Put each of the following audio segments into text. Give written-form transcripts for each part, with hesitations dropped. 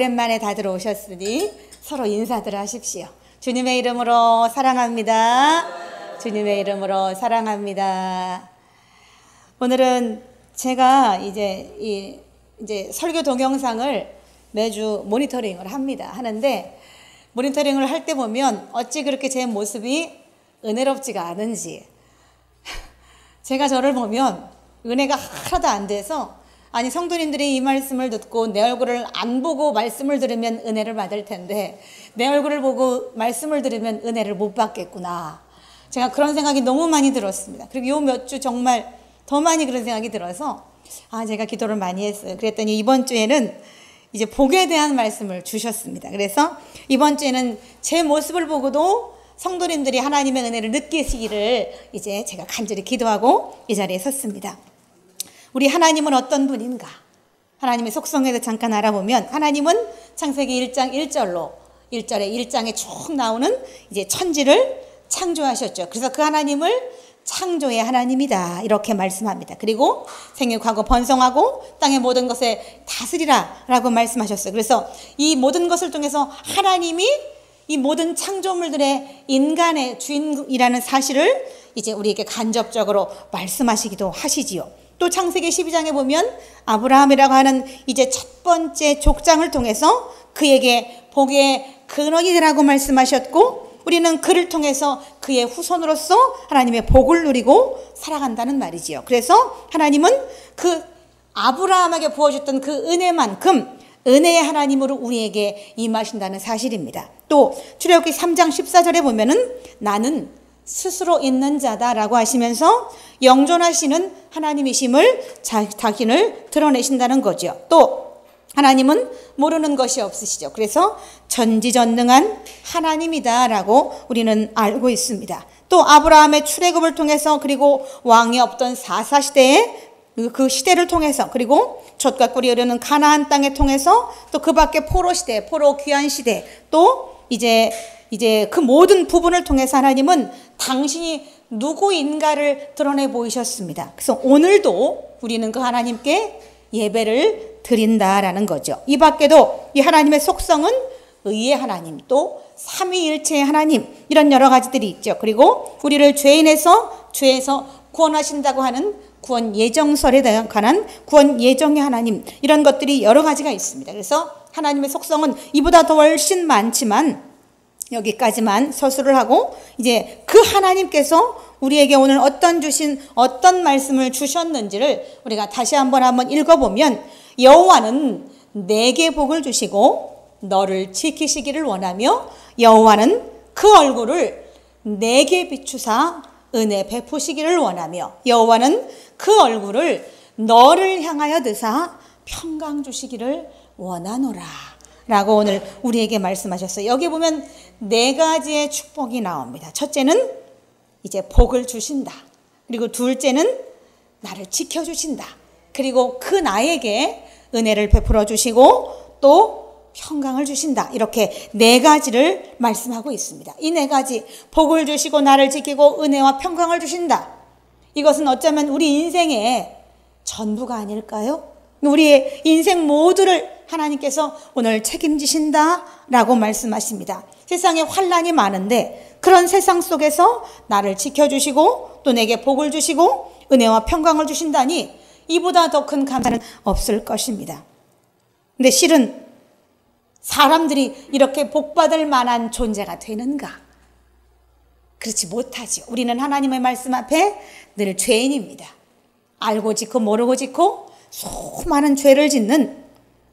오랜만에 다들 오셨으니 서로 인사들 하십시오. 주님의 이름으로 사랑합니다. 주님의 이름으로 사랑합니다. 오늘은 제가 이제 설교 동영상을 매주 모니터링을 하는데 모니터링을 할 때 보면 어찌 그렇게 제 모습이 은혜롭지가 않은지, 제가 저를 보면 은혜가 하나도 안 돼서, 아니 성도님들이 이 말씀을 듣고 내 얼굴을 안 보고 말씀을 들으면 은혜를 받을 텐데 내 얼굴을 보고 말씀을 들으면 은혜를 못 받겠구나. 제가 그런 생각이 너무 많이 들었습니다. 그리고 요 몇 주 정말 더 많이 그런 생각이 들어서 제가 기도를 많이 했어요. 그랬더니 이번 주에는 이제 복에 대한 말씀을 주셨습니다. 그래서 이번 주에는 제 모습을 보고도 성도님들이 하나님의 은혜를 느끼시기를 이제 제가 간절히 기도하고 이 자리에 섰습니다. 우리 하나님은 어떤 분인가? 하나님의 속성에 대해 잠깐 알아보면, 하나님은 창세기 1장 1절에 쭉 나오는 이제 천지를 창조하셨죠. 그래서 그 하나님을 창조의 하나님이다 이렇게 말씀합니다. 그리고 생육하고 번성하고 땅의 모든 것에 다스리라 라고 말씀하셨어요. 그래서 이 모든 것을 통해서 하나님이 이 모든 창조물들의 인간의 주인이라는 사실을 이제 우리에게 간접적으로 말씀하시기도 하시지요. 또 창세기 12장에 보면 아브라함이라고 하는 이제 첫 번째 족장을 통해서 그에게 복의 근원이 되라고 말씀하셨고, 우리는 그를 통해서 그의 후손으로서 하나님의 복을 누리고 살아간다는 말이지요. 그래서 하나님은 그 아브라함에게 부어줬던 그 은혜만큼 은혜의 하나님으로 우리에게 임하신다는 사실입니다. 또 출애굽기 3장 14절에 보면은 나는 스스로 있는 자다라고 하시면서 영존하시는 하나님이심을 자신을 드러내신다는 거죠. 또 하나님은 모르는 것이 없으시죠. 그래서 전지전능한 하나님이다라고 우리는 알고 있습니다. 또 아브라함의 출애굽을 통해서, 그리고 왕이 없던 사사시대에 그 시대를 통해서, 그리고 젖과 꿀이 흐르는 가나안 땅에 통해서, 또 그 밖에 포로 시대, 포로 귀환 시대, 또 이제 그 모든 부분을 통해서 하나님은 당신이 누구인가를 드러내 보이셨습니다. 그래서 오늘도 우리는 그 하나님께 예배를 드린다라는 거죠. 이 밖에도 이 하나님의 속성은 의의 하나님, 또 삼위일체의 하나님, 이런 여러 가지들이 있죠. 그리고 우리를 죄에서 구원하신다고 하는 구원 예정설에 관한 구원 예정의 하나님, 이런 것들이 여러 가지가 있습니다. 그래서 하나님의 속성은 이보다 더 훨씬 많지만 여기까지만 서술을 하고, 이제 그 하나님께서 우리에게 오늘 어떤 말씀을 주셨는지를 우리가 다시 한번 읽어보면, 여호와는 내게 복을 주시고 너를 지키시기를 원하며 여호와는 그 얼굴을 내게 비추사 은혜 베푸시기를 원하며 여호와는 그 얼굴을 너를 향하여 드사 평강 주시기를 원하노라 라고 오늘 우리에게 말씀하셨어요. 여기 보면 네 가지의 축복이 나옵니다. 첫째는 이제 복을 주신다. 그리고 둘째는 나를 지켜주신다. 그리고 그 나에게 은혜를 베풀어 주시고 또 평강을 주신다. 이렇게 네 가지를 말씀하고 있습니다. 이 네 가지, 복을 주시고 나를 지키고 은혜와 평강을 주신다. 이것은 어쩌면 우리 인생의 전부가 아닐까요? 우리의 인생 모두를 하나님께서 오늘 책임지신다라고 말씀하십니다. 세상에 환난이 많은데 그런 세상 속에서 나를 지켜주시고 또 내게 복을 주시고 은혜와 평강을 주신다니 이보다 더 큰 감사는 없을 것입니다. 근데 실은 사람들이 이렇게 복받을 만한 존재가 되는가? 그렇지 못하죠. 우리는 하나님의 말씀 앞에 늘 죄인입니다. 알고 짓고 모르고 짓고 수많은 죄를 짓는,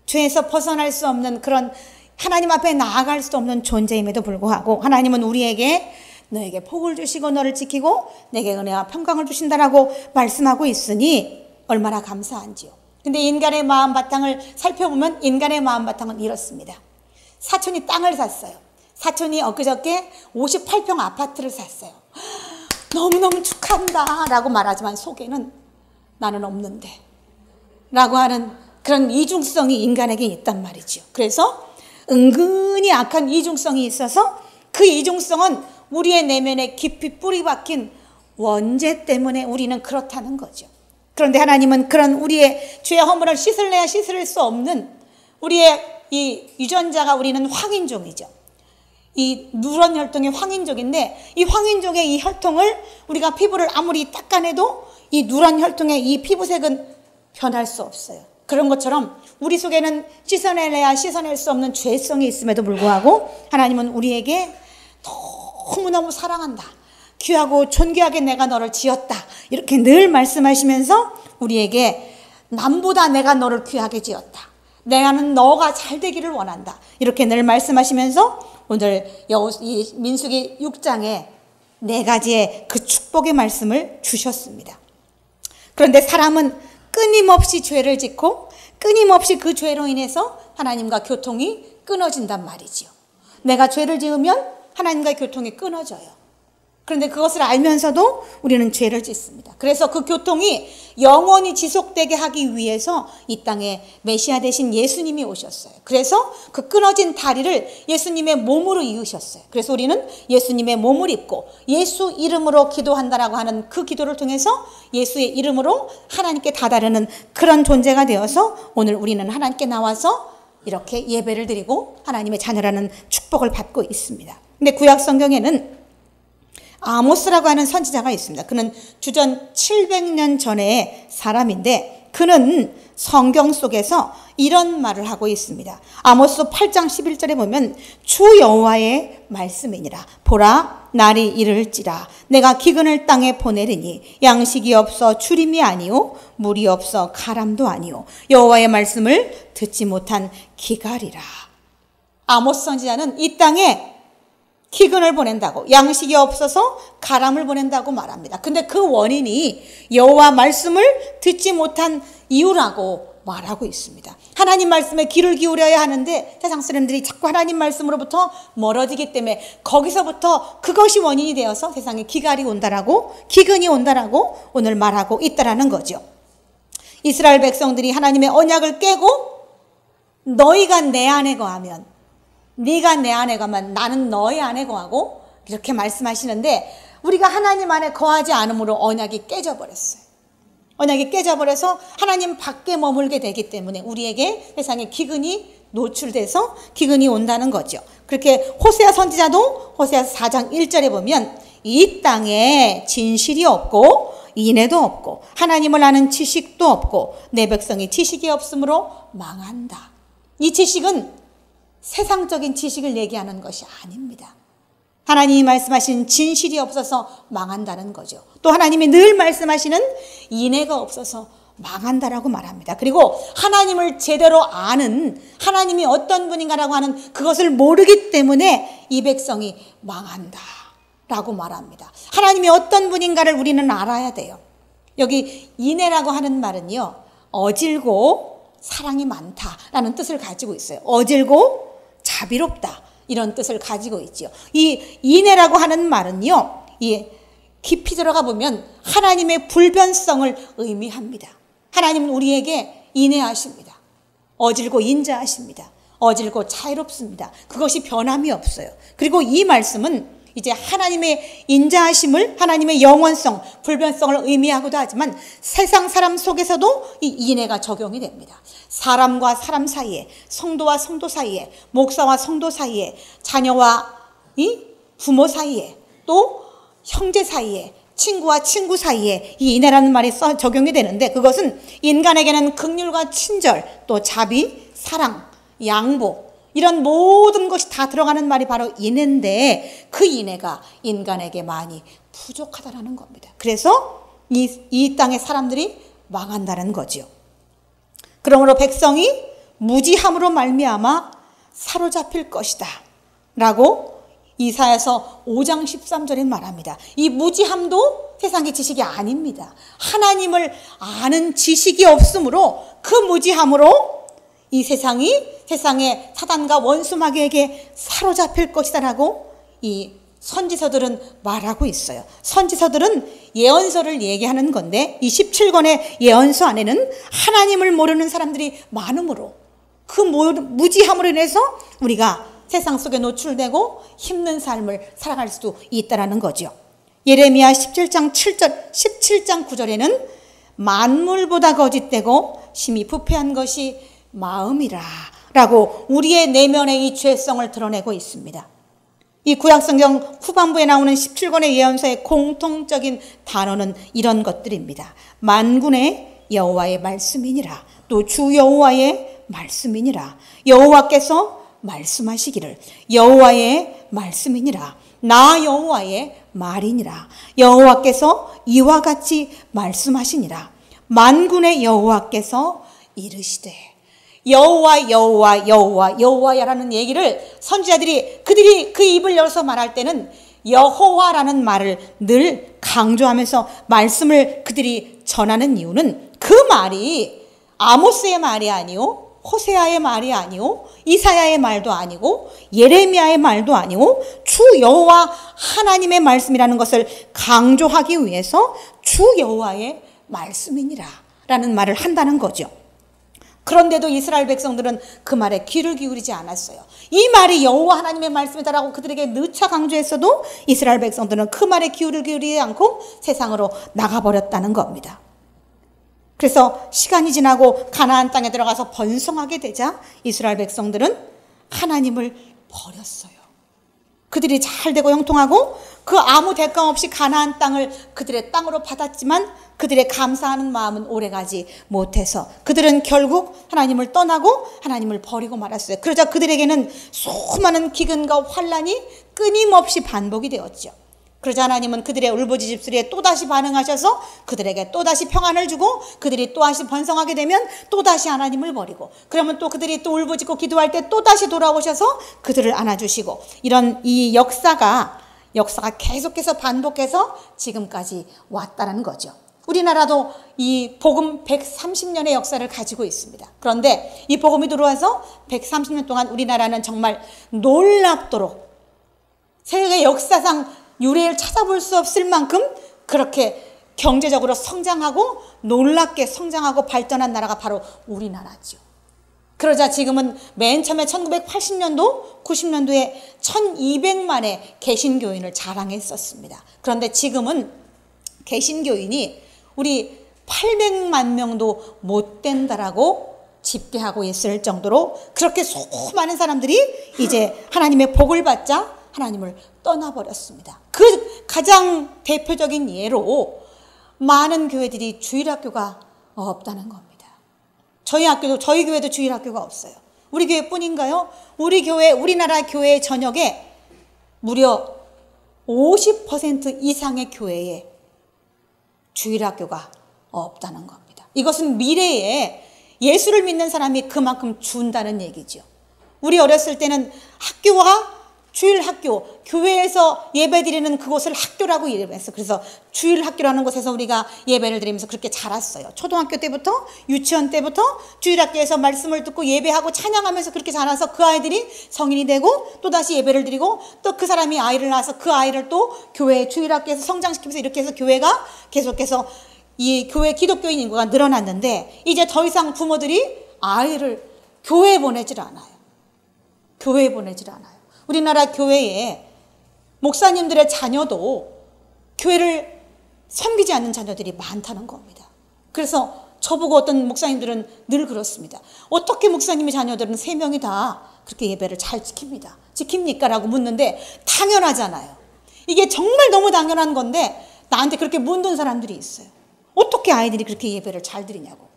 죄에서 벗어날 수 없는 그런, 하나님 앞에 나아갈 수 없는 존재임에도 불구하고 하나님은 우리에게 너에게 복을 주시고 너를 지키고 내게 은혜와 평강을 주신다라고 말씀하고 있으니 얼마나 감사한지요. 근데 인간의 마음 바탕을 살펴보면 인간의 마음 바탕은 이렇습니다. 사촌이 땅을 샀어요. 사촌이 엊그저께 58평 아파트를 샀어요. 너무너무 축하한다 라고 말하지만 속에는 나는 없는데 라고 하는 그런 이중성이 인간에게 있단 말이죠. 그래서 은근히 악한 이중성이 있어서 그 이중성은 우리의 내면에 깊이 뿌리 박힌 원죄 때문에 우리는 그렇다는 거죠. 그런데 하나님은 그런 우리의 죄의 허물을 씻을래야 씻을 수 없는 우리의 이 유전자가 우리는 황인종이죠. 이 누런 혈통이 황인종인데 이 황인종의 이 혈통을 우리가 피부를 아무리 닦아내도 이 누런 혈통의 이 피부색은 변할 수 없어요. 그런 것처럼 우리 속에는 씻어내야 씻어낼 수 없는 죄성이 있음에도 불구하고 하나님은 우리에게 너무너무 사랑한다. 귀하고 존귀하게 내가 너를 지었다. 이렇게 늘 말씀하시면서 우리에게 남보다 내가 너를 귀하게 지었다. 나는 너가 잘 되기를 원한다. 이렇게 늘 말씀하시면서 오늘 이 민수기 6장에 4가지의 그 축복의 말씀을 주셨습니다. 그런데 사람은 끊임없이 죄를 짓고 끊임없이 그 죄로 인해서 하나님과 교통이 끊어진단 말이지요. 내가 죄를 지으면 하나님과의 교통이 끊어져요. 그런데 그것을 알면서도 우리는 죄를 짓습니다. 그래서 그 교통이 영원히 지속되게 하기 위해서 이 땅에 메시아 되신 예수님이 오셨어요. 그래서 그 끊어진 다리를 예수님의 몸으로 이으셨어요. 그래서 우리는 예수님의 몸을 입고 예수 이름으로 기도한다라고 하는 그 기도를 통해서 예수의 이름으로 하나님께 다다르는 그런 존재가 되어서 오늘 우리는 하나님께 나와서 이렇게 예배를 드리고 하나님의 자녀라는 축복을 받고 있습니다. 근데 구약 성경에는 아모스라고 하는 선지자가 있습니다. 그는 주전 700년 전의 사람인데 그는 성경 속에서 이런 말을 하고 있습니다. 아모스 8장 11절에 보면 주 여호와의 말씀이니라. 보라 날이 이를지라 내가 기근을 땅에 보내리니 양식이 없어 주림이 아니요 물이 없어 가람도 아니요 여호와의 말씀을 듣지 못한 기갈이라. 아모스 선지자는 이 땅에 기근을 보낸다고 양식이 없어서 가람을 보낸다고 말합니다. 근데 그 원인이 여호와 말씀을 듣지 못한 이유라고 말하고 있습니다. 하나님 말씀에 귀를 기울여야 하는데 세상 사람들이 자꾸 하나님 말씀으로부터 멀어지기 때문에 거기서부터 그것이 원인이 되어서 세상에 기근이 온다라고 오늘 말하고 있다라는 거죠. 이스라엘 백성들이 하나님의 언약을 깨고 너희가 내 안에 거하면 네가 내 안에 거하면 나는 너희 안에 거하고 이렇게 말씀하시는데 우리가 하나님 안에 거하지 않으므로 언약이 깨져버렸어요. 언약이 깨져버려서 하나님 밖에 머물게 되기 때문에 우리에게 세상에 기근이 노출돼서 기근이 온다는 거죠. 그렇게 호세아 선지자도 호세아 4장 1절에 보면 이 땅에 진실이 없고 인애도 없고 하나님을 아는 지식도 없고 내 백성이 지식이 없으므로 망한다. 이 지식은 세상적인 지식을 얘기하는 것이 아닙니다. 하나님이 말씀하신 진실이 없어서 망한다는 거죠. 또 하나님이 늘 말씀하시는 인애가 없어서 망한다라고 말합니다. 그리고 하나님을 제대로 아는 하나님이 어떤 분인가라고 하는 그것을 모르기 때문에 이 백성이 망한다라고 말합니다. 하나님이 어떤 분인가를 우리는 알아야 돼요. 여기 인애라고 하는 말은요, 어질고 사랑이 많다라는 뜻을 가지고 있어요. 어질고 자비롭다 이런 뜻을 가지고 있죠. 이 인애라고 하는 말은요, 깊이 들어가 보면 하나님의 불변성을 의미합니다. 하나님은 우리에게 인애하십니다. 어질고 인자하십니다. 어질고 자유롭습니다. 그것이 변함이 없어요. 그리고 이 말씀은 이제 하나님의 인자하심을, 하나님의 영원성, 불변성을 의미하기도 하지만 세상 사람 속에서도 이 인애가 적용이 됩니다. 사람과 사람 사이에, 성도와 성도 사이에, 목사와 성도 사이에, 자녀와 이 부모 사이에, 또 형제 사이에, 친구와 친구 사이에 이 인애라는 말이 적용이 되는데 그것은 인간에게는 긍휼과 친절, 또 자비, 사랑, 양보 이런 모든 것이 다 들어가는 말이 바로 인애인데 그 인애가 인간에게 많이 부족하다는 겁니다. 그래서 이 땅의 사람들이 망한다는 거죠. 그러므로 백성이 무지함으로 말미암아 사로잡힐 것이다 라고 이사야서 5장 13절에 말합니다. 이 무지함도 세상의 지식이 아닙니다. 하나님을 아는 지식이 없으므로 그 무지함으로 이 세상의 사단과 원수마귀에게 사로잡힐 것이다라고 이 선지서들은 말하고 있어요. 선지서들은 예언서를 얘기하는 건데 이 17권의 예언서 안에는 하나님을 모르는 사람들이 많으므로 그 무지함으로 인해서 우리가 세상 속에 노출되고 힘든 삶을 살아갈 수도 있다라는 거죠. 예레미야 17장 9절에는 만물보다 거짓되고 심히 부패한 것이 마음이라 라고 우리의 내면의 이 죄성을 드러내고 있습니다. 이 구약성경 후반부에 나오는 17권의 예언서의 공통적인 단어는 이런 것들입니다. 만군의 여호와의 말씀이니라. 또 주 여호와의 말씀이니라. 여호와께서 말씀하시기를 여호와의 말씀이니라. 나 여호와의 말이니라. 여호와께서 이와 같이 말씀하시니라. 만군의 여호와께서 이르시되. 여호와 여호와 여호와 여호와야라는 얘기를 선지자들이 그들이 그 입을 열어서 말할 때는 여호와라는 말을 늘 강조하면서 말씀을 그들이 전하는 이유는 그 말이 아모스의 말이 아니요, 호세아의 말이 아니요, 이사야의 말도 아니고 예레미야의 말도 아니고 주 여호와 하나님의 말씀이라는 것을 강조하기 위해서 주 여호와의 말씀이니라 라는 말을 한다는 거죠. 그런데도 이스라엘 백성들은 그 말에 귀를 기울이지 않았어요. 이 말이 여호와 하나님의 말씀이다라고 그들에게 누차 강조했어도 이스라엘 백성들은 그 말에 귀를 기울이지 않고 세상으로 나가버렸다는 겁니다. 그래서 시간이 지나고 가나안 땅에 들어가서 번성하게 되자 이스라엘 백성들은 하나님을 버렸어요. 그들이 잘 되고 형통하고 그 아무 대가 없이 가나안 땅을 그들의 땅으로 받았지만 그들의 감사하는 마음은 오래가지 못해서 그들은 결국 하나님을 떠나고 하나님을 버리고 말았어요. 그러자 그들에게는 수많은 기근과 환란이 끊임없이 반복이 되었죠. 그러자 하나님은 그들의 울부짖음소리에 또다시 반응하셔서 그들에게 또다시 평안을 주고 그들이 또다시 번성하게 되면 또다시 하나님을 버리고 그러면 또 그들이 또 울부짖고 기도할 때 또다시 돌아오셔서 그들을 안아주시고 이런 이 역사가 계속해서 반복해서 지금까지 왔다는 거죠. 우리나라도 이 복음 130년의 역사를 가지고 있습니다. 그런데 이 복음이 들어와서 130년 동안 우리나라는 정말 놀랍도록 세계 역사상 유례를 찾아볼 수 없을 만큼 그렇게 경제적으로 성장하고 놀랍게 성장하고 발전한 나라가 바로 우리나라죠. 그러자 지금은 맨 처음에 1980년도, 90년도에 1200만의 개신교인을 자랑했었습니다. 그런데 지금은 개신교인이 우리 800만 명도 못 된다라고 집계하고 있을 정도로 그렇게 수많은 사람들이 이제 하나님의 복을 받자 하나님을 떠나버렸습니다. 그 가장 대표적인 예로 많은 교회들이 주일학교가 없다는 겁니다. 저희 교회도 주일학교가 없어요. 우리 교회뿐인가요? 우리나라 교회 전역에 무려 50% 이상의 교회에 주일학교가 없다는 겁니다. 이것은 미래에 예수를 믿는 사람이 그만큼 준다는 얘기죠. 우리 어렸을 때는 학교와 주일학교, 교회에서 예배드리는 그곳을 학교라고 이름했어요. 그래서 주일학교라는 곳에서 우리가 예배를 드리면서 그렇게 자랐어요. 초등학교 때부터 유치원 때부터 주일학교에서 말씀을 듣고 예배하고 찬양하면서 그렇게 자라서 그 아이들이 성인이 되고 또다시 예배를 드리고 또 그 사람이 아이를 낳아서 그 아이를 또 교회 주일학교에서 성장시키면서 이렇게 해서 교회가 계속해서 이 교회 기독교인 인구가 늘어났는데 이제 더 이상 부모들이 아이를 교회에 보내질 않아요. 교회에 보내질 않아요. 우리나라 교회에 목사님들의 자녀도 교회를 섬기지 않는 자녀들이 많다는 겁니다. 그래서 저보고 어떤 목사님들은 늘 그렇습니다. 어떻게 목사님의 자녀들은 3명이 다 그렇게 예배를 잘 지킵니까? 라고 묻는데 당연하잖아요. 이게 정말 너무 당연한 건데 나한테 그렇게 묻는 사람들이 있어요. 어떻게 아이들이 그렇게 예배를 잘 드리냐고.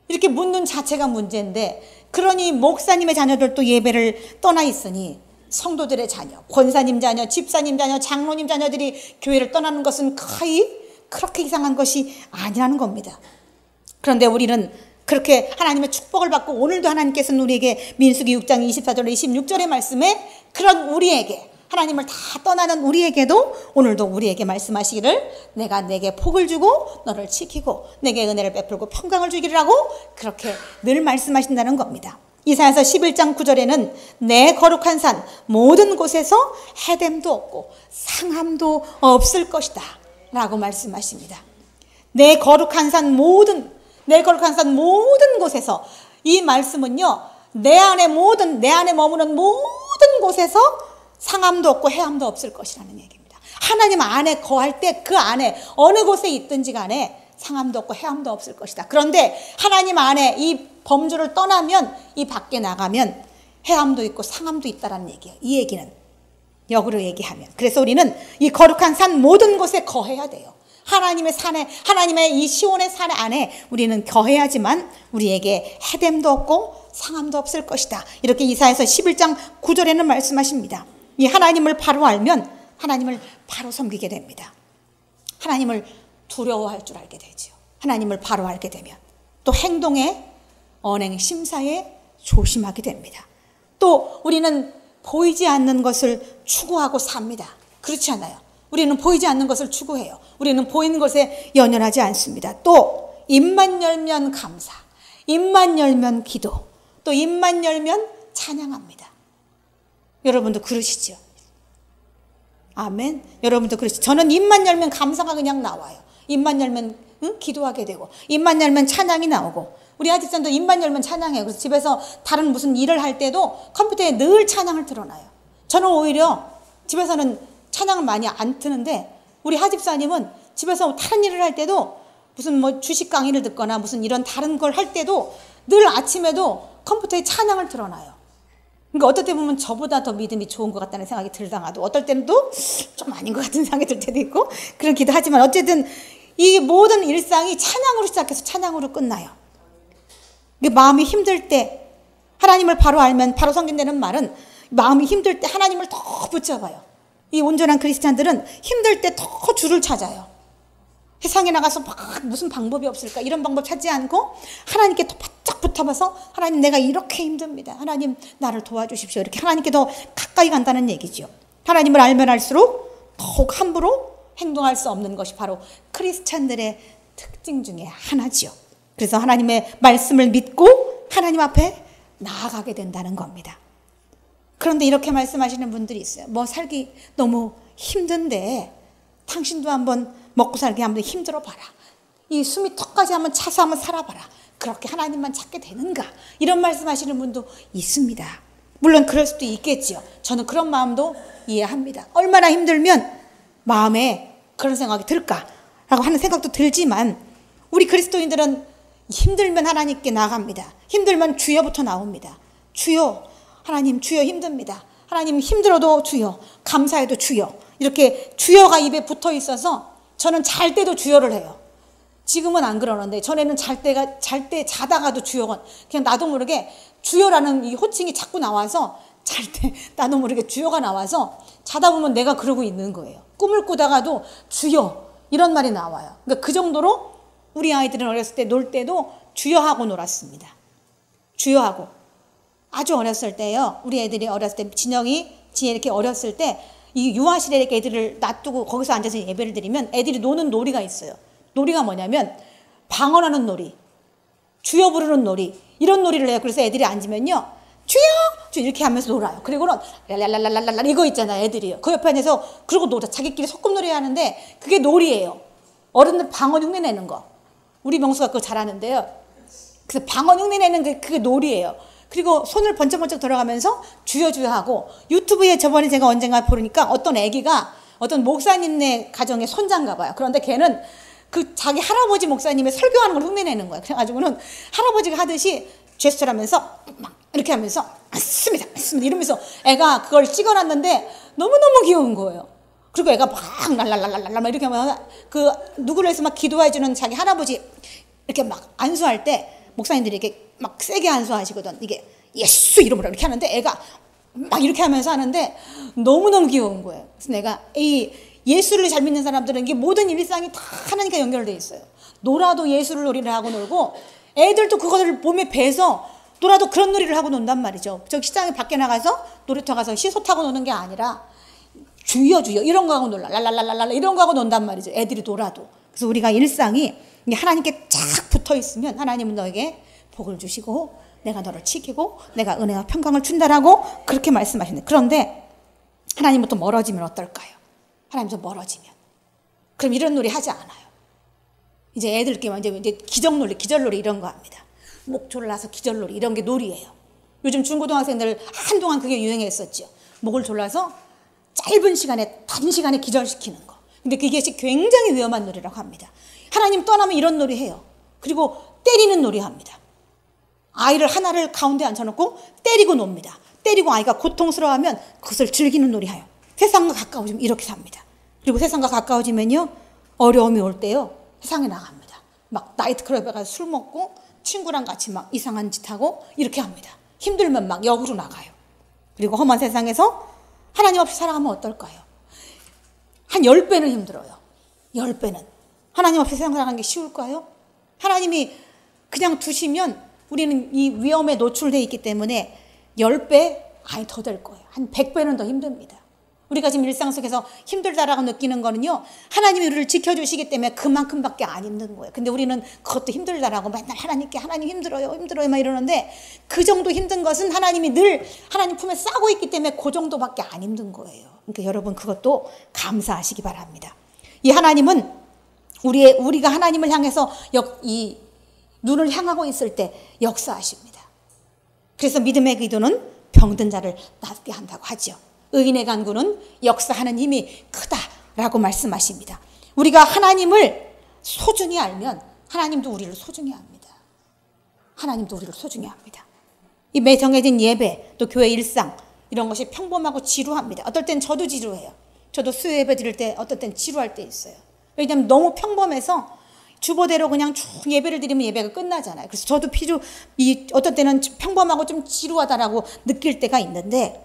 이렇게 묻는 자체가 문제인데 그러니 목사님의 자녀들도 예배를 떠나 있으니 성도들의 자녀, 권사님 자녀, 집사님 자녀, 장로님 자녀들이 교회를 떠나는 것은 거의 그렇게 이상한 것이 아니라는 겁니다. 그런데 우리는 그렇게 하나님의 축복을 받고 오늘도 하나님께서는 우리에게 민수기 6장 24절 26절의 말씀에 그런 우리에게 하나님을 다 떠나는 우리에게도 오늘도 우리에게 말씀하시기를 내가 내게 복을 주고 너를 지키고 내게 은혜를 베풀고 평강을 주기를 하고 그렇게 늘 말씀하신다는 겁니다. 이사야서 11장 9절에는 내 거룩한 산 모든 곳에서 해됨도 없고 상함도 없을 것이다 라고 말씀하십니다. 내 거룩한 산 모든 곳에서 이 말씀은요 내 안에 머무는 모든 곳에서 상함도 없고 해함도 없을 것이라는 얘기입니다. 하나님 안에 거할 때 그 안에 어느 곳에 있든지 간에 상함도 없고 해함도 없을 것이다. 그런데 하나님 안에 이 범주를 떠나면, 이 밖에 나가면 해함도 있고 상함도 있다라는 얘기예요. 이 얘기는 역으로 얘기하면. 그래서 우리는 이 거룩한 산 모든 곳에 거해야 돼요. 하나님의 산에, 하나님의 이 시온의 산 안에 우리는 거해야지만 우리에게 해됨도 없고 상함도 없을 것이다. 이렇게 이사야서 11장 9절에는 말씀하십니다. 이 하나님을 바로 알면 하나님을 바로 섬기게 됩니다. 하나님을 두려워할 줄 알게 되죠. 하나님을 바로 알게 되면 또 행동에, 언행, 심사에 조심하게 됩니다. 또 우리는 보이지 않는 것을 추구하고 삽니다. 그렇지 않아요? 우리는 보이지 않는 것을 추구해요. 우리는 보이는 것에 연연하지 않습니다. 또 입만 열면 감사, 입만 열면 기도, 또 입만 열면 찬양합니다. 여러분도 그러시죠? 아멘. 여러분도 그러시죠? 저는 입만 열면 감사가 그냥 나와요. 입만 열면 기도하게 되고, 입만 열면 찬양이 나오고, 우리 아집사람도 입만 열면 찬양해요. 그래서 집에서 다른 무슨 일을 할 때도 컴퓨터에 늘 찬양을 틀어놔요. 저는 오히려 집에서는 찬양을 많이 안 트는데, 우리 하집사님은 집에서 다른 일을 할 때도 무슨 뭐 주식 강의를 듣거나 무슨 이런 다른 걸 할 때도 늘 아침에도 컴퓨터에 찬양을 틀어놔요. 그러니까 어떨 때 보면 저보다 더 믿음이 좋은 것 같다는 생각이 들다가도, 어떨 때는 또 좀 아닌 것 같은 생각이 들 때도 있고 그렇기도 하지만, 어쨌든 이 모든 일상이 찬양으로 시작해서 찬양으로 끝나요. 마음이 힘들 때 하나님을 바로 알면, 바로 섬긴다는 말은 마음이 힘들 때 하나님을 더 붙잡아요. 이 온전한 크리스찬들은 힘들 때 더 주를 찾아요. 세상에 나가서 막 무슨 방법이 없을까, 이런 방법 찾지 않고 하나님께 더 바짝 붙어봐서, 하나님 내가 이렇게 힘듭니다, 하나님 나를 도와주십시오, 이렇게 하나님께 더 가까이 간다는 얘기죠. 하나님을 알면 알수록 더욱 함부로 행동할 수 없는 것이 바로 크리스찬들의 특징 중에 하나지요. 그래서 하나님의 말씀을 믿고 하나님 앞에 나아가게 된다는 겁니다. 그런데 이렇게 말씀하시는 분들이 있어요. 뭐 살기 너무 힘든데 당신도 한번 먹고 살기 한번 힘들어 봐라. 이 숨이 턱까지 한번 차서 한번 살아봐라. 그렇게 하나님만 찾게 되는가? 이런 말씀하시는 분도 있습니다. 물론 그럴 수도 있겠지요. 저는 그런 마음도 이해합니다. 얼마나 힘들면 마음에 그런 생각이 들까라고 하는 생각도 들지만, 우리 그리스도인들은 힘들면 하나님께 나갑니다. 힘들면 주여부터 나옵니다. 주여, 하나님 주여 힘듭니다. 하나님 힘들어도 주여, 감사해도 주여, 이렇게 주여가 입에 붙어 있어서 저는 잘 때도 주여를 해요. 지금은 안 그러는데 전에는 잘 때 자다가도 주여가 그냥 나도 모르게 주여라는 이 호칭이 자꾸 나와서, 잘 때 나도 모르게 주여가 나와서 자다 보면 내가 그러고 있는 거예요. 꿈을 꾸다가도 주여 이런 말이 나와요. 그러니까 그 정도로 우리 아이들은 어렸을 때 놀 때도 주여하고 놀았습니다. 주여하고. 아주 어렸을 때요, 우리 애들이 어렸을 때, 진영이 이렇게 어렸을 때 이 유아실에 이렇게 애들을 놔두고 거기서 앉아서 예배를 드리면 애들이 노는 놀이가 있어요. 놀이가 뭐냐면 방언하는 놀이, 주여 부르는 놀이, 이런 놀이를 해요. 그래서 애들이 앉으면요, 주여! 주여 이렇게 하면서 놀아요. 그리고는 랄랄랄랄랄라 이거 있잖아요, 애들이요. 그 옆에 앉아서 그러고 놀아. 자기끼리 소꿉놀이 하는데 그게 놀이예요. 어른들 방언 흉내 내는 거. 우리 명수가 그거 잘하는데요. 그래서 방언 흉내 내는 그게 놀이예요. 그리고 손을 번쩍번쩍 돌아가면서 주여 주여 하고, 유튜브에 저번에 제가 언젠가 보니까 어떤 애기가 어떤 목사님네 가정의 손자인가 봐요. 그런데 걔는 그 자기 할아버지 목사님의 설교하는 걸 흉내내는 거야. 그래가지고는 할아버지가 하듯이 제스처를 하면서 막 이렇게 하면서 맞습니다, 맞습니다 이러면서 애가 그걸 찍어놨는데 너무너무 귀여운 거예요. 그리고 애가 막 랄랄랄랄랄 막 이렇게 하면 그 누구를 해서 막 기도해주는 자기 할아버지 이렇게 막 안수할 때 목사님들이 이렇게 막 세게 안수하시거든. 이게 예수 이름으로 이렇게 하는데 애가 막 이렇게 하면서 하는데 너무너무 귀여운 거예요. 그래서 내가 이 예수를 잘 믿는 사람들은 이게 모든 일상이 다 하나님과 연결되어 있어요. 놀아도 예수를 놀이를 하고 놀고, 애들도 그거를 몸에 배서 놀아도 그런 놀이를 하고 논단 말이죠. 저 시장에 밖에 나가서 놀이터 가서 시소 타고 노는 게 아니라 주여 주여 이런 거 하고 놀라, 랄랄랄랄라 이런 거 하고 논단 말이죠. 애들이 놀아도. 그래서 우리가 일상이 하나님께 쫙 붙어 있으면 하나님은 너에게 복을 주시고 내가 너를 지키고 내가 은혜와 평강을 준다라고 그렇게 말씀하시는데, 그런데 하나님부터 멀어지면 어떨까요? 하나님부터 멀어지면 그럼 이런 놀이 하지 않아요. 이제 애들끼리 이제 기적놀이, 기절놀이 이런 거 합니다. 목 졸라서 기절놀이 이런 게 놀이예요. 요즘 중고등학생들 한동안 그게 유행했었죠. 목을 졸라서 짧은 시간에 단시간에 기절시키는 거. 근데 그게 굉장히 위험한 놀이라고 합니다. 하나님 떠나면 이런 놀이 해요. 그리고 때리는 놀이 합니다. 아이를 하나를 가운데 앉혀놓고 때리고 놉니다. 때리고 아이가 고통스러워하면 그것을 즐기는 놀이 해요. 세상과 가까워지면 이렇게 삽니다. 그리고 세상과 가까워지면요, 어려움이 올 때요, 세상에 나갑니다. 막 나이트클럽에 가서 술 먹고 친구랑 같이 막 이상한 짓 하고 이렇게 합니다. 힘들면 막 역으로 나가요. 그리고 험한 세상에서 하나님 없이 살아가면 어떨까요? 한 10배는 힘들어요. 10배는. 하나님 없이 살아가는 게 쉬울까요? 하나님이 그냥 두시면 우리는 이 위험에 노출되어 있기 때문에 10배? 아니 더 될 거예요. 한 100배는 더 힘듭니다. 우리가 지금 일상 속에서 힘들다라고 느끼는 거는요, 하나님이 우리를 지켜주시기 때문에 그만큼밖에 안 힘든 거예요. 근데 우리는 그것도 힘들다라고 맨날 하나님께 하나님 힘들어요 막 이러는데, 그 정도 힘든 것은 하나님이 늘 하나님 품에 싸고 있기 때문에 그 정도밖에 안 힘든 거예요. 그러니까 여러분 그것도 감사하시기 바랍니다. 이 하나님은 우리가 하나님을 향해서 이 눈을 향하고 있을 때 역사하십니다. 그래서 믿음의 기도는 병든 자를 낫게 한다고 하죠. 의인의 간구는 역사하는 힘이 크다라고 말씀하십니다. 우리가 하나님을 소중히 알면 하나님도 우리를 소중히 합니다. 하나님도 우리를 소중히 합니다. 이 매 정해진 예배, 또 교회 일상, 이런 것이 평범하고 지루합니다. 어떨 땐 저도 지루해요. 저도 수요 예배 드릴 때 어떨 땐 지루할 때 있어요. 왜냐하면 너무 평범해서 주보대로 그냥 쭉 예배를 드리면 예배가 끝나잖아요. 그래서 저도 어떤 때는 평범하고 좀 지루하다라고 느낄 때가 있는데,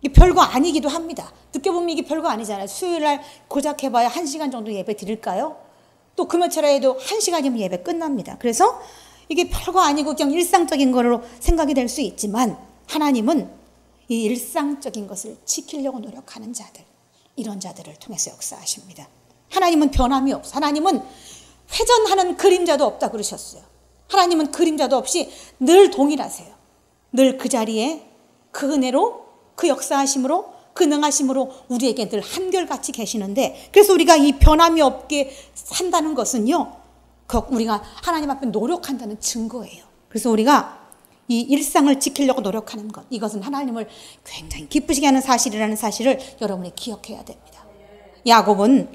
이게 별거 아니기도 합니다. 느껴보면 이게 별거 아니잖아요. 수요일날 고작 해봐야 1시간 정도 예배 드릴까요? 또 금요일에 해도 1시간이면 예배 끝납니다. 그래서 이게 별거 아니고 그냥 일상적인 거로 생각이 될 수 있지만, 하나님은 이 일상적인 것을 지키려고 노력하는 자들, 이런 자들을 통해서 역사하십니다. 하나님은 변함이 없어. 하나님은 회전하는 그림자도 없다 그러셨어요. 하나님은 그림자도 없이 늘 동일하세요. 늘 그 자리에 그 은혜로, 그 역사하심으로, 그 능하심으로 우리에게 늘 한결같이 계시는데, 그래서 우리가 이 변함이 없게 산다는 것은요, 우리가 하나님 앞에 노력한다는 증거예요. 그래서 우리가 이 일상을 지키려고 노력하는 것, 이것은 하나님을 굉장히 기쁘시게 하는 사실이라는 사실을 여러분이 기억해야 됩니다. 야곱은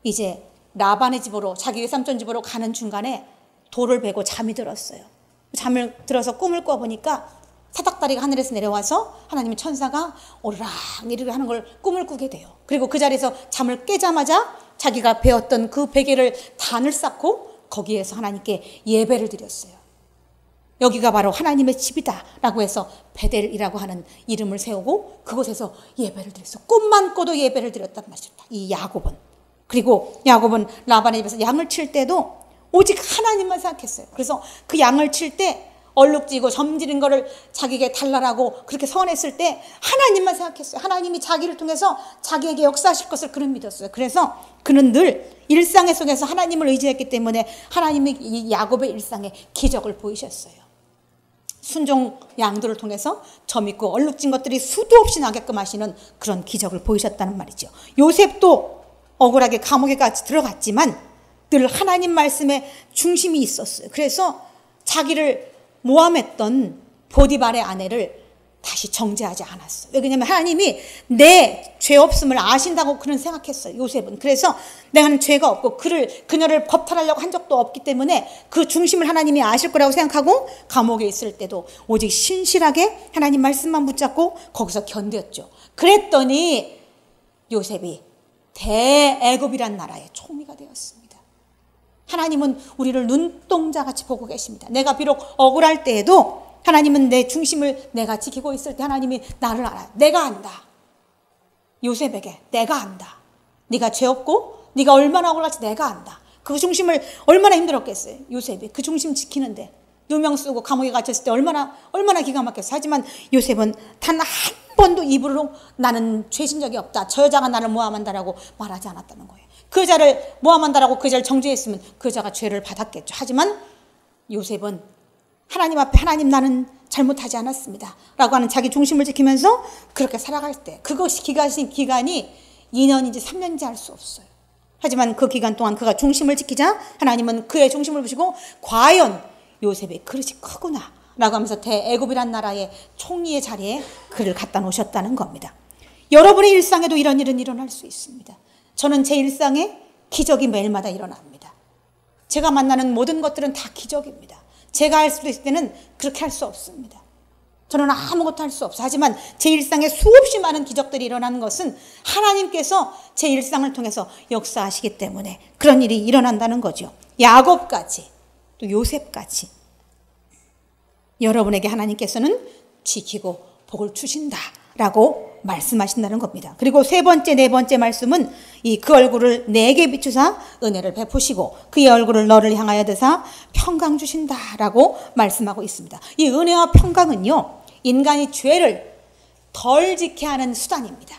이제 라반의 집으로, 자기 외삼촌 집으로 가는 중간에 돌을 베고 잠이 들었어요. 잠을 들어서 꿈을 꿔보니까 사닥다리가 하늘에서 내려와서 하나님의 천사가 오르락 내리락 하는 걸 꿈을 꾸게 돼요. 그리고 그 자리에서 잠을 깨자마자 자기가 베었던 그 베개를 단을 쌓고 거기에서 하나님께 예배를 드렸어요. 여기가 바로 하나님의 집이다 라고 해서 베델이라고 하는 이름을 세우고 그곳에서 예배를 드렸어요. 꿈만 꿔도 예배를 드렸단 말입니다. 이 야곱은. 그리고 야곱은 라반의 집에서 양을 칠 때도 오직 하나님만 생각했어요. 그래서 그 양을 칠 때 얼룩지고 점지는 거를 자기에게 달라라고 그렇게 서원했을 때 하나님만 생각했어요. 하나님이 자기를 통해서 자기에게 역사하실 것을 그는 믿었어요. 그래서 그는 늘 일상의 속에서 하나님을 의지했기 때문에 하나님이 이 야곱의 일상에 기적을 보이셨어요. 순종 양들을 통해서 점 있고 얼룩진 것들이 수도 없이 나게끔 하시는 그런 기적을 보이셨다는 말이죠. 요셉도 억울하게 감옥에 같이 들어갔지만 늘 하나님 말씀에 중심이 있었어요. 그래서 자기를 모함했던 보디발의 아내를 다시 정죄하지 않았어요. 왜냐하면 하나님이 내 죄 없음을 아신다고 그는 생각했어요. 요셉은. 그래서 내가 죄가 없고 그녀를 법탈하려고 한 적도 없기 때문에 그 중심을 하나님이 아실 거라고 생각하고 감옥에 있을 때도 오직 신실하게 하나님 말씀만 붙잡고 거기서 견뎠죠. 그랬더니 요셉이 대애굽이란 나라의 총리가 되었습니다. 하나님은 우리를 눈동자같이 보고 계십니다. 내가 비록 억울할 때에도 하나님은 내 중심을 내가 지키고 있을 때 하나님이 나를 알아요. 내가 안다. 요셉에게 내가 안다. 네가 죄 없고 네가 얼마나 억울할지 내가 안다. 그 중심을 얼마나 힘들었겠어요. 요셉이 그 중심 지키는데 누명 쓰고 감옥에 갇혔을 때 얼마나 기가 막혔어요. 하지만 요셉은 단 한 번도 입으로 나는 죄진 적이 없다. 저 여자가 나를 모함한다라고 말하지 않았다는 거예요. 그 여자를 모함한다라고 그 여자를 정죄했으면 그 여자가 죄를 받았겠죠. 하지만 요셉은 하나님 앞에 하나님 나는 잘못하지 않았습니다 라고 하는 자기 중심을 지키면서 그렇게 살아갈 때 그것이 기간이 2년인지 3년인지 알 수 없어요. 하지만 그 기간 동안 그가 중심을 지키자 하나님은 그의 중심을 보시고 과연 요셉의 그릇이 크구나 라고 하면서 대애굽이란 나라의 총리의 자리에 그를 갖다 놓으셨다는 겁니다. 여러분의 일상에도 이런 일은 일어날 수 있습니다. 저는 제 일상에 기적이 매일마다 일어납니다. 제가 만나는 모든 것들은 다 기적입니다. 제가 할 수도 있을 때는 그렇게 할 수 없습니다. 저는 아무것도 할 수 없어요. 하지만 제 일상에 수없이 많은 기적들이 일어나는 것은 하나님께서 제 일상을 통해서 역사하시기 때문에 그런 일이 일어난다는 거죠. 야곱같이, 또 요셉같이 여러분에게 하나님께서는 지키고 복을 주신다라고 말씀하신다는 겁니다. 그리고 세 번째, 네 번째 말씀은 그 얼굴을 내게 비추사 은혜를 베푸시고 그의 얼굴을 너를 향하여 드사 평강 주신다라고 말씀하고 있습니다. 이 은혜와 평강은요, 인간이 죄를 덜 지게 하는 수단입니다.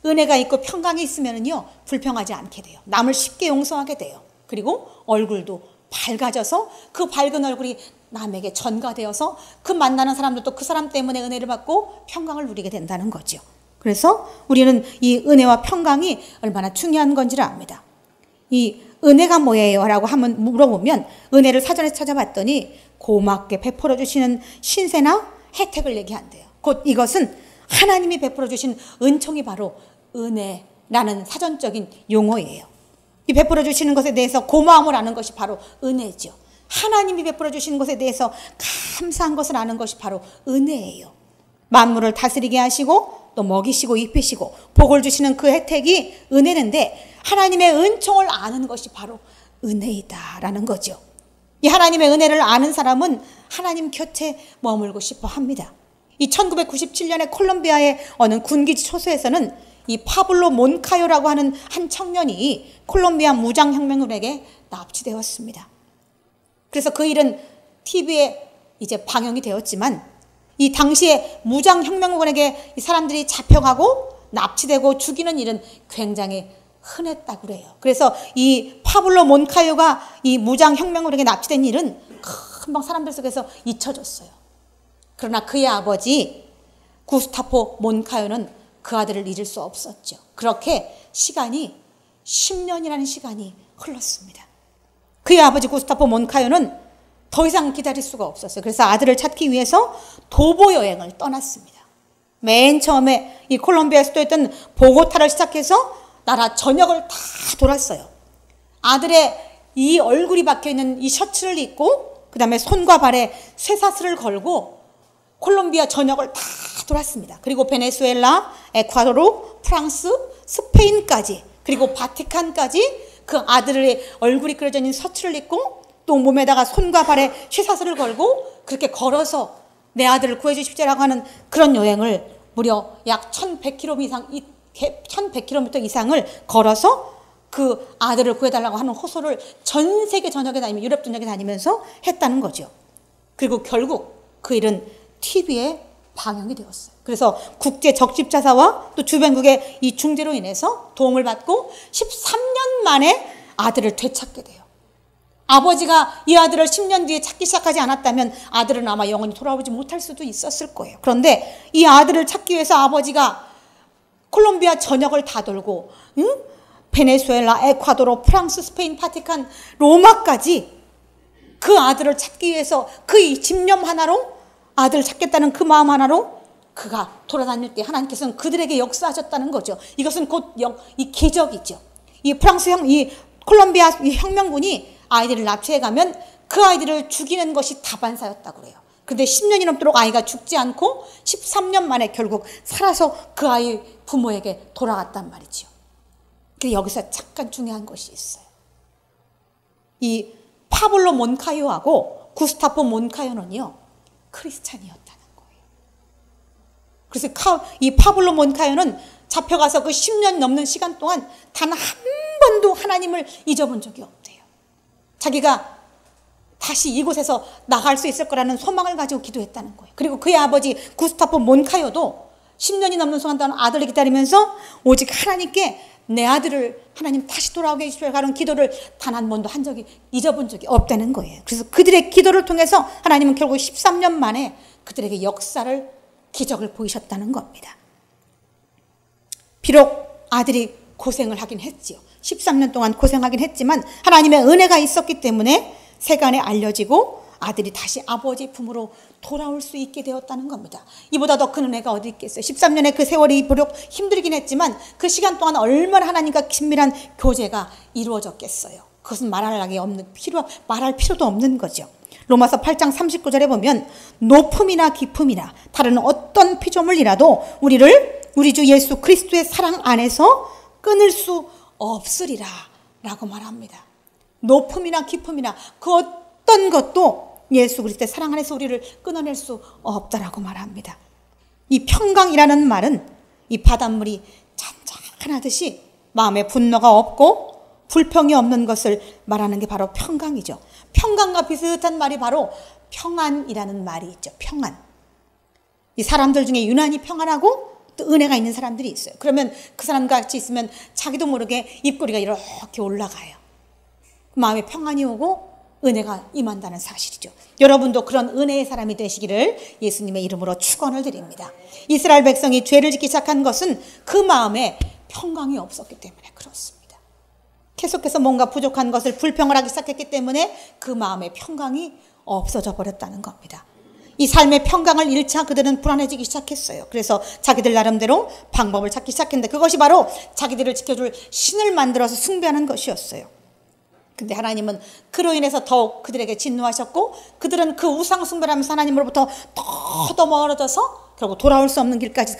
은혜가 있고 평강이 있으면요, 불평하지 않게 돼요. 남을 쉽게 용서하게 돼요. 그리고 얼굴도 밝아져서 그 밝은 얼굴이 남에게 전가되어서 그 만나는 사람들도 그 사람 때문에 은혜를 받고 평강을 누리게 된다는 거죠. 그래서 우리는 이 은혜와 평강이 얼마나 중요한 건지를 압니다. 이 은혜가 뭐예요? 라고 한번 물어보면 은혜를 사전에 찾아봤더니 고맙게 베풀어 주시는 신세나 혜택을 얘기한대요. 곧 이것은 하나님이 베풀어 주신 은총이 바로 은혜라는 사전적인 용어예요. 이 베풀어 주시는 것에 대해서 고마움을 아는 것이 바로 은혜죠. 하나님이 베풀어 주시는 것에 대해서 감사한 것을 아는 것이 바로 은혜예요. 만물을 다스리게 하시고 또 먹이시고 입히시고 복을 주시는 그 혜택이 은혜인데 하나님의 은총을 아는 것이 바로 은혜이다라는 거죠. 이 하나님의 은혜를 아는 사람은 하나님 곁에 머물고 싶어 합니다. 이 1997년에 콜롬비아의 어느 군기지 초소에서는 이 파블로 몬카요라고 하는 한 청년이 콜롬비아 무장혁명군에게 납치되었습니다. 그래서 그 일은 TV에 이제 방영이 되었지만 이 당시에 무장혁명군에게 이 사람들이 잡혀가고 납치되고 죽이는 일은 굉장히 흔했다고 그래요. 그래서 이 파블로 몬카요가 이 무장혁명군에게 납치된 일은 금방 사람들 속에서 잊혀졌어요. 그러나 그의 아버지 구스타포 몬카요는 그 아들을 잊을 수 없었죠. 그렇게 시간이 10년이라는 시간이 흘렀습니다. 그의 아버지 구스타포 몬카요는 더 이상 기다릴 수가 없었어요. 그래서 아들을 찾기 위해서 도보 여행을 떠났습니다. 맨 처음에 이 콜롬비아 수도였던 보고타를 시작해서 나라 전역을 다 돌았어요. 아들의 이 얼굴이 박혀있는 이 셔츠를 입고 그 다음에 손과 발에 쇠사슬을 걸고 콜롬비아 전역을 다 돌았습니다. 그리고 베네수엘라, 에콰도르, 프랑스, 스페인까지 그리고 바티칸까지 그 아들의 얼굴이 그려져 있는 셔츠를 입고 또 몸에다가 손과 발에 쇠사슬을 걸고 그렇게 걸어서 내 아들을 구해주십시오라고 하는 그런 여행을 무려 약 1100km 이상을 걸어서 그 아들을 구해달라고 하는 호소를 전 세계 전역에 다니면서 유럽 전역에 다니면서 했다는 거죠. 그리고 결국 그 일은 TV에 방영이 되었어요. 그래서 국제 적십자사와 또 주변국의 이 중재로 인해서 도움을 받고 13년 만에 아들을 되찾게 돼요. 아버지가 이 아들을 10년 뒤에 찾기 시작하지 않았다면 아들은 아마 영원히 돌아오지 못할 수도 있었을 거예요. 그런데 이 아들을 찾기 위해서 아버지가 콜롬비아 전역을 다 돌고 베네수엘라, 에콰도르, 프랑스, 스페인, 바티칸, 로마까지 그 아들을 찾기 위해서 그 집념 하나로 아들을 찾겠다는 그 마음 하나로 그가 돌아다닐 때 하나님께서는 그들에게 역사하셨다는 거죠. 이것은 곧 이 기적이죠. 이 이 콜롬비아 이 혁명군이 아이들을 납치해 가면 그 아이들을 죽이는 것이 다반사였다고 그래요. 그런데 10년이 넘도록 아이가 죽지 않고 13년 만에 결국 살아서 그 아이 부모에게 돌아갔단 말이죠. 근데 여기서 잠깐 중요한 것이 있어요. 이 파블로 몬카요하고 구스타포 몬카요는요, 크리스찬이었다는 거예요. 그래서 이 파블로 몬카요는 잡혀가서 그 10년 넘는 시간 동안 단 한 번도 하나님을 잊어본 적이 없대요. 자기가 다시 이곳에서 나갈 수 있을 거라는 소망을 가지고 기도했다는 거예요. 그리고 그의 아버지 구스타포 몬카요도 10년이 넘는 동안 아들을 기다리면서 오직 하나님께 내 아들을 하나님 다시 돌아오게 해주십시오 하는 기도를 단 한 번도 잊어본 적이 없다는 거예요. 그래서 그들의 기도를 통해서 하나님은 결국 13년 만에 그들에게 역사를, 기적을 보이셨다는 겁니다. 비록 아들이 고생을 하긴 했지요. 13년 동안 고생하긴 했지만 하나님의 은혜가 있었기 때문에 세간에 알려지고 아들이 다시 아버지 품으로 돌아올 수 있게 되었다는 겁니다. 이보다 더 큰 은혜가 어디 있겠어요. 13년의 그 세월이 비록 힘들긴 했지만 그 시간 동안 얼마나 하나님과 긴밀한 교제가 이루어졌겠어요. 그것은 말할 필요도 없는 거죠. 로마서 8장 39절에 보면 높음이나 깊음이나 다른 어떤 피조물이라도 우리 주 예수 그리스도의 사랑 안에서 끊을 수 없으리라 라고 말합니다. 높음이나 깊음이나 그 어떤 것도 예수 그리스도의 사랑 안에서 우리를 끊어낼 수 없다라고 말합니다. 이 평강이라는 말은 이 바닷물이 잔잔하듯이 마음에 분노가 없고 불평이 없는 것을 말하는 게 바로 평강이죠. 평강과 비슷한 말이 바로 평안이라는 말이 있죠. 평안. 이 사람들 중에 유난히 평안하고 또 은혜가 있는 사람들이 있어요. 그러면 그 사람과 같이 있으면 자기도 모르게 입꼬리가 이렇게 올라가요. 마음에 평안이 오고 은혜가 임한다는 사실이죠. 여러분도 그런 은혜의 사람이 되시기를 예수님의 이름으로 축원을 드립니다. 이스라엘 백성이 죄를 짓기 시작한 것은 그 마음에 평강이 없었기 때문에 그렇습니다. 계속해서 뭔가 부족한 것을 불평을 하기 시작했기 때문에 그 마음에 평강이 없어져 버렸다는 겁니다. 이 삶의 평강을 잃자 그들은 불안해지기 시작했어요. 그래서 자기들 나름대로 방법을 찾기 시작했는데 그것이 바로 자기들을 지켜줄 신을 만들어서 숭배하는 것이었어요. 근데 하나님은 그로 인해서 더욱 그들에게 진노하셨고 그들은 그 우상 숭배를 하면서 하나님으로부터 더 멀어져서 결국 돌아올 수 없는 길까지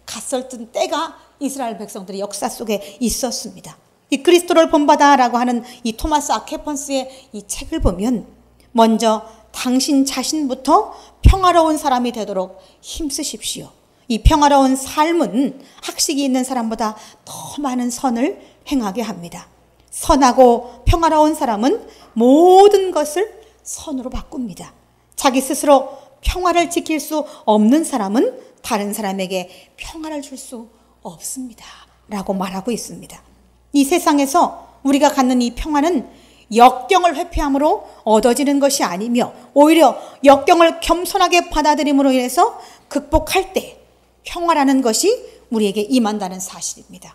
갔었던 때가 이스라엘 백성들의 역사 속에 있었습니다. 이 그리스도를 본받아라고 하는 이 토마스 아케폰스의 이 책을 보면 먼저 당신 자신부터 평화로운 사람이 되도록 힘쓰십시오. 이 평화로운 삶은 학식이 있는 사람보다 더 많은 선을 행하게 합니다. 선하고 평화로운 사람은 모든 것을 선으로 바꿉니다. 자기 스스로 평화를 지킬 수 없는 사람은 다른 사람에게 평화를 줄 수 없습니다. 라고 말하고 있습니다. 이 세상에서 우리가 갖는 이 평화는 역경을 회피함으로 얻어지는 것이 아니며 오히려 역경을 겸손하게 받아들임으로 인해서 극복할 때 평화라는 것이 우리에게 임한다는 사실입니다.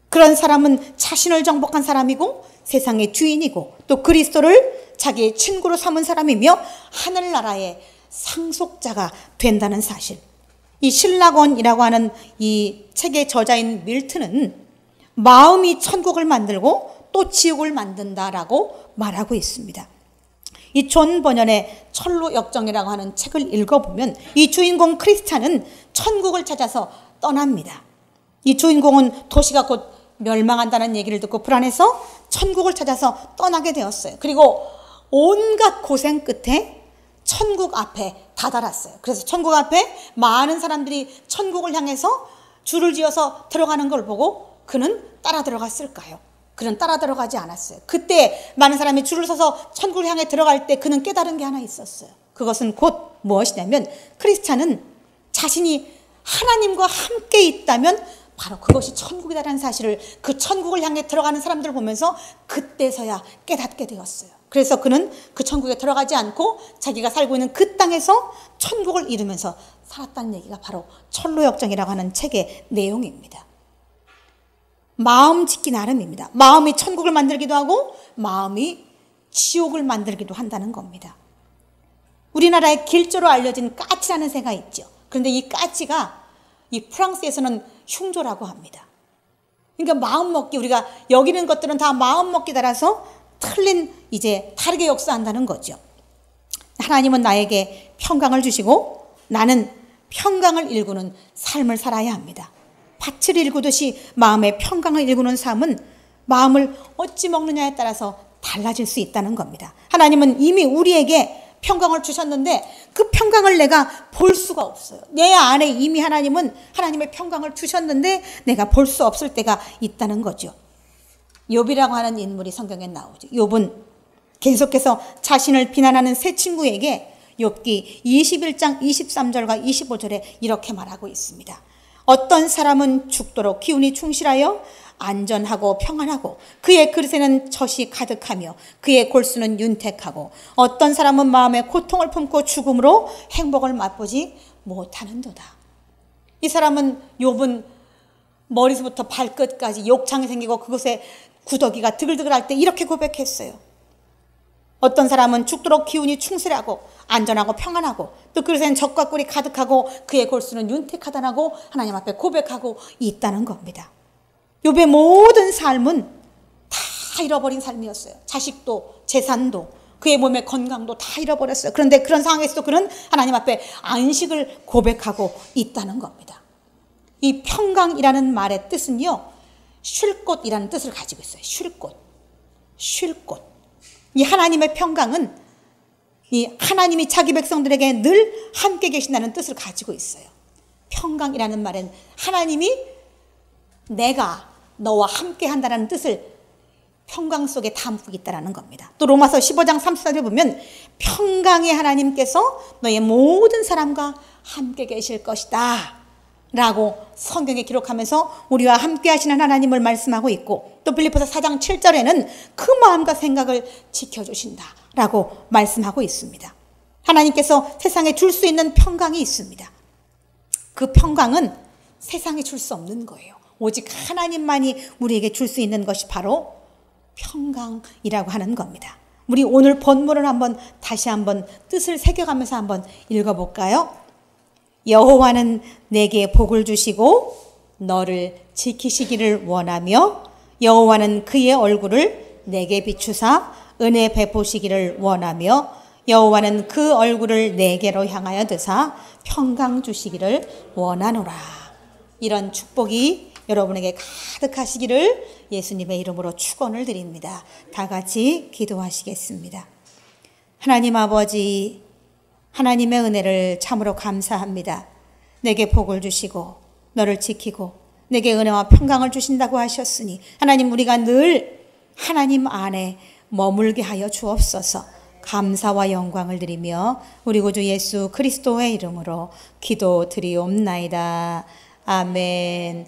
그런 사람은 자신을 정복한 사람이고 세상의 주인이고 또 그리스도를 자기의 친구로 삼은 사람이며 하늘나라의 상속자가 된다는 사실. 이 신라곤이라고 하는 이 책의 저자인 밀튼은 마음이 천국을 만들고 또 지옥을 만든다라고 말하고 있습니다. 이 존 버년의 철로 역정이라고 하는 책을 읽어보면 이 주인공 크리스찬은 천국을 찾아서 떠납니다. 이 주인공은 도시가 곧 멸망한다는 얘기를 듣고 불안해서 천국을 찾아서 떠나게 되었어요. 그리고 온갖 고생 끝에 천국 앞에 다다랐어요. 그래서 천국 앞에 많은 사람들이 천국을 향해서 줄을 지어서 들어가는 걸 보고 그는 따라 들어갔을까요? 그는 따라 들어가지 않았어요. 그때 많은 사람이 줄을 서서 천국을 향해 들어갈 때 그는 깨달은 게 하나 있었어요. 그것은 곧 무엇이냐면 크리스찬은 자신이 하나님과 함께 있다면 바로 그것이 천국이다라는 사실을 그 천국을 향해 들어가는 사람들을 보면서 그때서야 깨닫게 되었어요. 그래서 그는 그 천국에 들어가지 않고 자기가 살고 있는 그 땅에서 천국을 이루면서 살았다는 얘기가 바로 철로역정이라고 하는 책의 내용입니다. 마음 짓기 나름입니다. 마음이 천국을 만들기도 하고 마음이 지옥을 만들기도 한다는 겁니다. 우리나라의 길조로 알려진 까치라는 새가 있죠. 그런데 이 까치가 이 프랑스에서는 흉조라고 합니다. 그러니까 마음먹기, 우리가 여기는 것들은 다 마음먹기 따라서 다르게 역사한다는 거죠. 하나님은 나에게 평강을 주시고 나는 평강을 일구는 삶을 살아야 합니다. 밭을 일구듯이 마음의 평강을 일구는 삶은 마음을 어찌 먹느냐에 따라서 달라질 수 있다는 겁니다. 하나님은 이미 우리에게 평강을 주셨는데 그 평강을 내가 볼 수가 없어요. 내 안에 이미 하나님은 하나님의 평강을 주셨는데 내가 볼 수 없을 때가 있다는 거죠. 욥이라고 하는 인물이 성경에 나오죠. 욥은 계속해서 자신을 비난하는 세 친구에게 욥기 21장 23절과 25절에 이렇게 말하고 있습니다. 어떤 사람은 죽도록 기운이 충실하여 안전하고 평안하고 그의 그릇에는 젖이 가득하며 그의 골수는 윤택하고 어떤 사람은 마음에 고통을 품고 죽음으로 행복을 맛보지 못하는도다. 이 사람은 욥은 머리부터 발끝까지 욕창이 생기고 그곳에 구더기가 드글드글할 때 이렇게 고백했어요. 어떤 사람은 죽도록 기운이 충실하고 안전하고 평안하고 또 그릇에는 젖과 꿀이 가득하고 그의 골수는 윤택하다라고 하나님 앞에 고백하고 있다는 겁니다. 욥의 모든 삶은 다 잃어버린 삶이었어요. 자식도 재산도 그의 몸의 건강도 다 잃어버렸어요. 그런데 그런 상황에서도 그는 하나님 앞에 안식을 고백하고 있다는 겁니다. 이 평강이라는 말의 뜻은요, 쉴 곳이라는 뜻을 가지고 있어요. 쉴 곳, 쉴 곳. 이 하나님의 평강은 이 하나님이 자기 백성들에게 늘 함께 계신다는 뜻을 가지고 있어요. 평강이라는 말은 하나님이 내가 너와 함께 한다는 뜻을 평강 속에 담고 있다는 겁니다. 또 로마서 15장 34절에 보면 평강의 하나님께서 너의 모든 사람과 함께 계실 것이다 라고 성경에 기록하면서 우리와 함께 하시는 하나님을 말씀하고 있고, 또 빌립보서 4장 7절에는 그 마음과 생각을 지켜주신다 라고 말씀하고 있습니다. 하나님께서 세상에 줄 수 있는 평강이 있습니다. 그 평강은 세상에 줄 수 없는 거예요. 오직 하나님만이 우리에게 줄 수 있는 것이 바로 평강이라고 하는 겁니다. 우리 오늘 본문을 다시 한번 뜻을 새겨가면서 한번 읽어볼까요? 여호와는 내게 복을 주시고 너를 지키시기를 원하며 여호와는 그의 얼굴을 내게 비추사 은혜 베푸시기를 원하며 여호와는 그 얼굴을 내게로 향하여 드사 평강 주시기를 원하노라. 이런 축복이 여러분에게 가득하시기를 예수님의 이름으로 축원을 드립니다. 다 같이 기도하시겠습니다. 하나님 아버지, 하나님의 은혜를 참으로 감사합니다. 내게 복을 주시고 너를 지키고 내게 은혜와 평강을 주신다고 하셨으니 하나님, 우리가 늘 하나님 안에 머물게 하여 주옵소서. 감사와 영광을 드리며 우리 구주 예수 그리스도의 이름으로 기도드리옵나이다. 아멘.